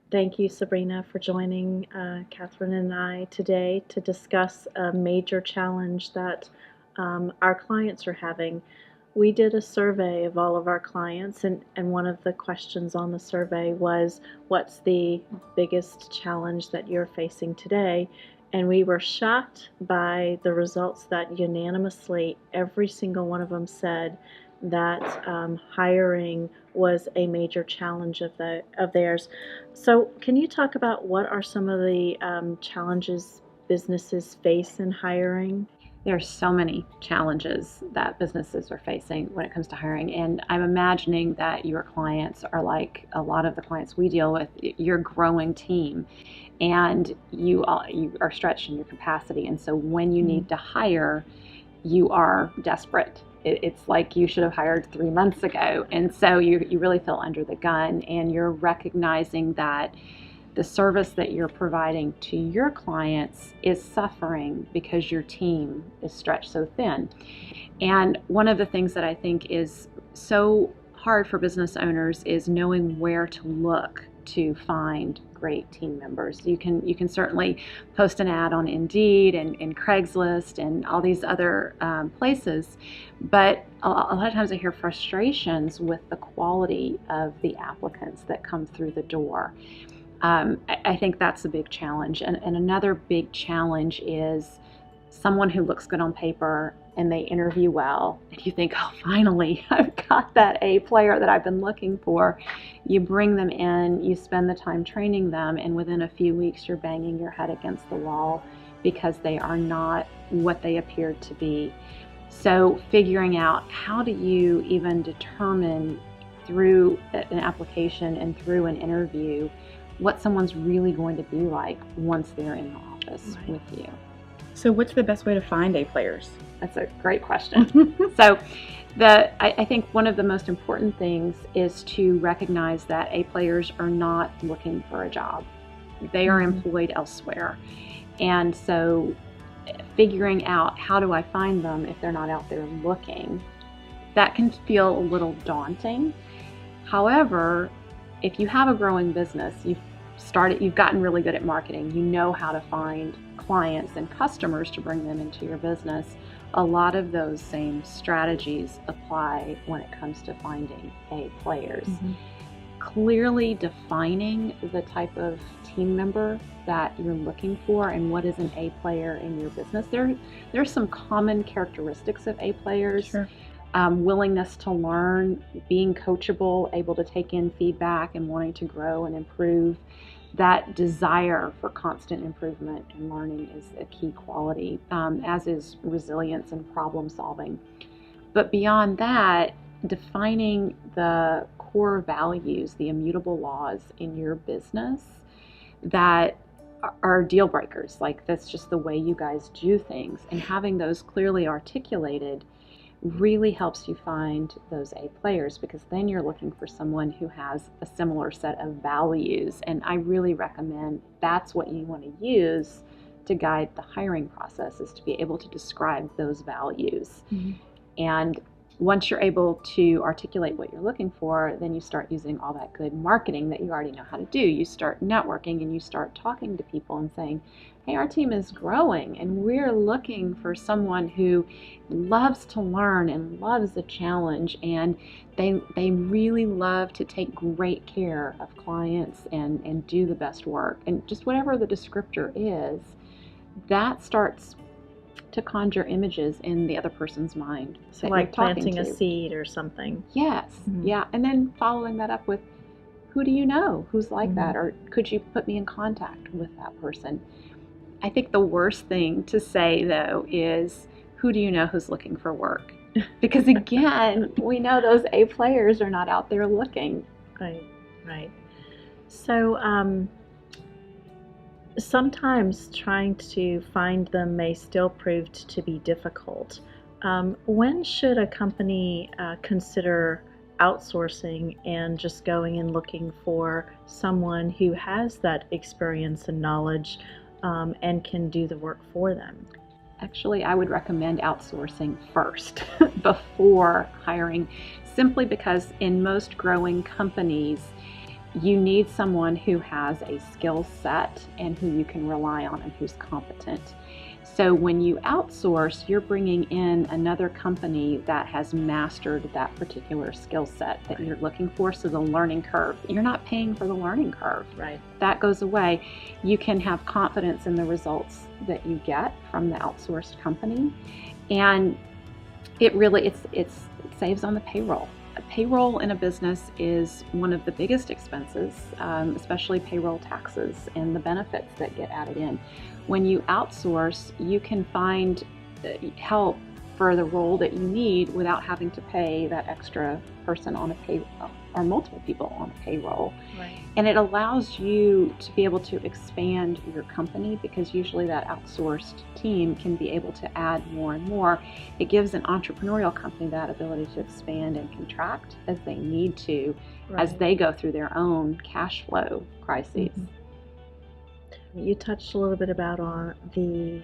Thank you, Sabrina, for joining Kathyrn and I today to discuss a major challenge that our clients are having. We did a survey of all of our clients, and one of the questions on the survey was, what's the biggest challenge that you're facing today? And we were shocked by the results that unanimously every single one of them said that hiring was a major challenge of theirs. So, can you talk about what are some of the challenges businesses face in hiring? There are so many challenges that businesses are facing when it comes to hiring. And I'm imagining that your clients are like a lot of the clients we deal with. You're a growing team and you are stretched in your capacity. And so when you need to hire, you are desperate. It's like you should have hired 3 months ago. And so you really feel under the gun, and you're recognizing that the service that you're providing to your clients is suffering because your team is stretched so thin. And one of the things that I think is so hard for business owners is knowing where to look to find great team members. You can certainly post an ad on Indeed and Craigslist and all these other places, but a lot of times I hear frustrations with the quality of the applicants that come through the door. I think that's a big challenge. And another big challenge is someone who looks good on paper and they interview well, and you think, oh, finally, I've got that A player that I've been looking for. You bring them in, you spend the time training them, and within a few weeks, you're banging your head against the wall because they are not what they appeared to be. So figuring out how do you even determine through an application and through an interview what someone's really going to be like once they're in the office with you. So what's the best way to find A players? That's a great question. So I think one of the most important things is to recognize that A players are not looking for a job. They are employed elsewhere. And so figuring out how do I find them if they're not out there looking, that can feel a little daunting. However, if you have a growing business, you've gotten really good at marketing, you know how to find clients and customers to bring them into your business, a lot of those same strategies apply when it comes to finding A players. Clearly defining the type of team member that you're looking for and what is an A player in your business. There's some common characteristics of A players. Sure. Willingness to learn, being coachable, able to take in feedback and wanting to grow and improve. That desire for constant improvement and learning is a key quality, as is resilience and problem solving. But beyond that, defining the core values, the immutable laws in your business that are deal breakers, like that's just the way you guys do things, and having those clearly articulated really helps you find those A players, because then you're looking for someone who has a similar set of values. And I really recommend that's what you want to use to guide the hiring process, is to be able to describe those values. And once you're able to articulate what you're looking for, then you start using all that good marketing that you already know how to do. You start networking and you start talking to people and saying, hey, our team is growing and we're looking for someone who loves to learn and loves a challenge, and they really love to take great care of clients and do the best work. And just whatever the descriptor is, that starts to conjure images in the other person's mind. So like planting a seed or something. Yes. Yeah. And then following that up with, who do you know who's like that? Or could you put me in contact with that person? I think the worst thing to say, though, is, who do you know who's looking for work? Because again, we know those A players are not out there looking. Right. So sometimes trying to find them may still prove to be difficult. When should a company consider outsourcing and just going and looking for someone who has that experience and knowledge and can do the work for them? Actually, I would recommend outsourcing first before hiring, simply because in most growing companies, you need someone who has a skill set and who you can rely on and who's competent. So when you outsource, you're bringing in another company that has mastered that particular skill set that you're looking for. So the learning curve, you're not paying for the learning curve. Right. That goes away. You can have confidence in the results that you get from the outsourced company. And it really, it saves on the payroll. Payroll in a business is one of the biggest expenses, especially payroll taxes and the benefits that get added in. When you outsource, you can find help for the role that you need without having to pay that extra person on a payroll or multiple people on a payroll. Right. And it allows you to be able to expand your company, because usually that outsourced team can be able to add more and more. It gives an entrepreneurial company that ability to expand and contract as they need to, as they go through their own cash flow crises. You touched a little bit about on the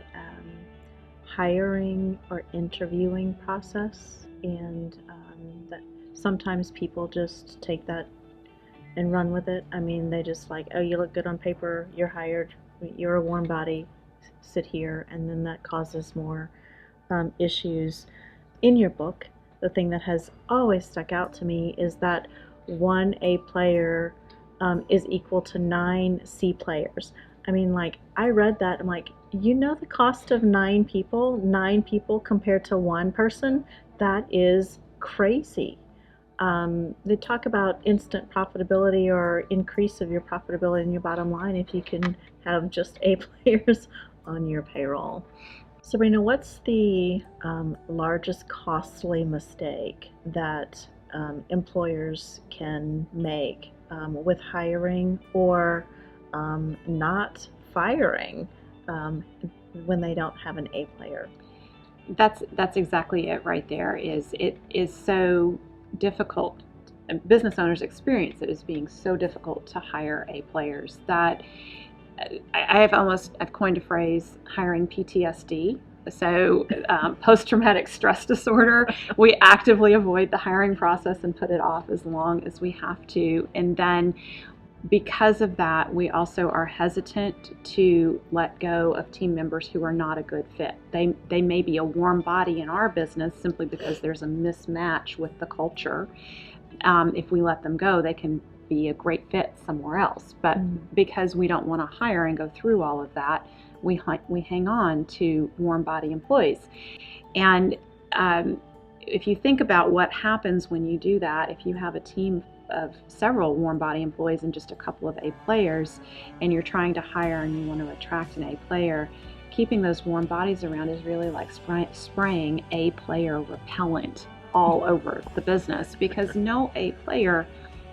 hiring or interviewing process, and that sometimes people just take that and run with it. I mean, they just like, oh, you look good on paper, you're hired, you're a warm body, sit here, and then that causes more issues. In your book, the thing that has always stuck out to me is that 1 A player is equal to 9 C players. I mean, like, I read that, I'm like, you know the cost of 9 people compared to 1 person? That is crazy. They talk about instant profitability or increase of your profitability in your bottom line if you can have just A players on your payroll. Sabrina, what's the largest costly mistake that employers can make with hiring or not firing when they don't have an A player? That's exactly it right there. It is so difficult. Business owners experience it as being so difficult to hire A players that I've coined a phrase, hiring PTSD. So post-traumatic stress disorder, we actively avoid the hiring process and put it off as long as we have to. And then because of that, we also are hesitant to let go of team members who are not a good fit. They may be a warm body in our business simply because there's a mismatch with the culture. If we let them go, they can be a great fit somewhere else. But because we don't want to hire and go through all of that, we hang on to warm body employees. And if you think about what happens when you do that, if you have a team of several warm body employees and just a couple of A players, and you're trying to hire and you want to attract an A player, keeping those warm bodies around is really like spraying A player repellent all over the business, because no A player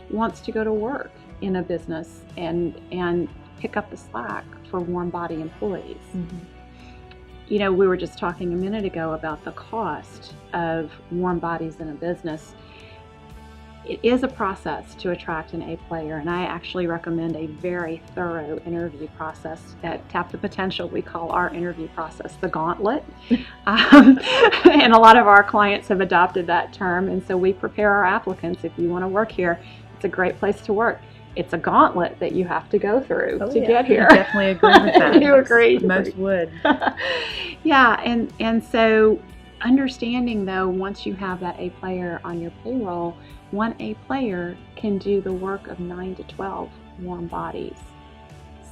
wants to go to work in a business and pick up the slack for warm body employees. You know, we were just talking a minute ago about the cost of warm bodies in a business. It is a process to attract an A player, and I actually recommend a very thorough interview process at Tap the Potential. We call our interview process the gauntlet, and a lot of our clients have adopted that term, and so we prepare our applicants. If you want to work here, it's a great place to work. It's a gauntlet that you have to go through to get here. I definitely agree with that. You agree? Most would. Yeah, and so understanding though, once you have that A player on your payroll, 1 A player can do the work of 9 to 12 warm bodies.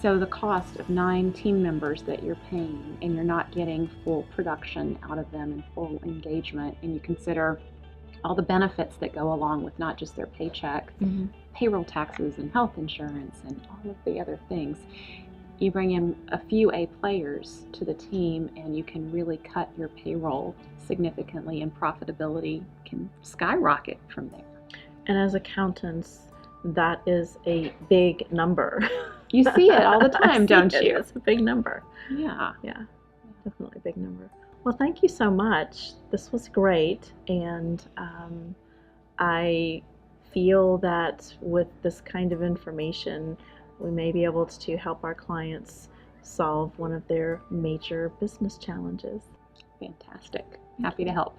So the cost of 9 team members that you're paying, and you're not getting full production out of them and full engagement, and you consider all the benefits that go along with not just their paycheck, payroll taxes and health insurance and all of the other things. You bring in a few A players to the team and you can really cut your payroll significantly, and profitability can skyrocket from there. And as accountants, that is a big number. You see it all the time, don't you? It's a big number. Yeah. Yeah, definitely a big number. Well, thank you so much. This was great, and I feel that with this kind of information, we may be able to help our clients solve one of their major business challenges. Fantastic. Happy to help.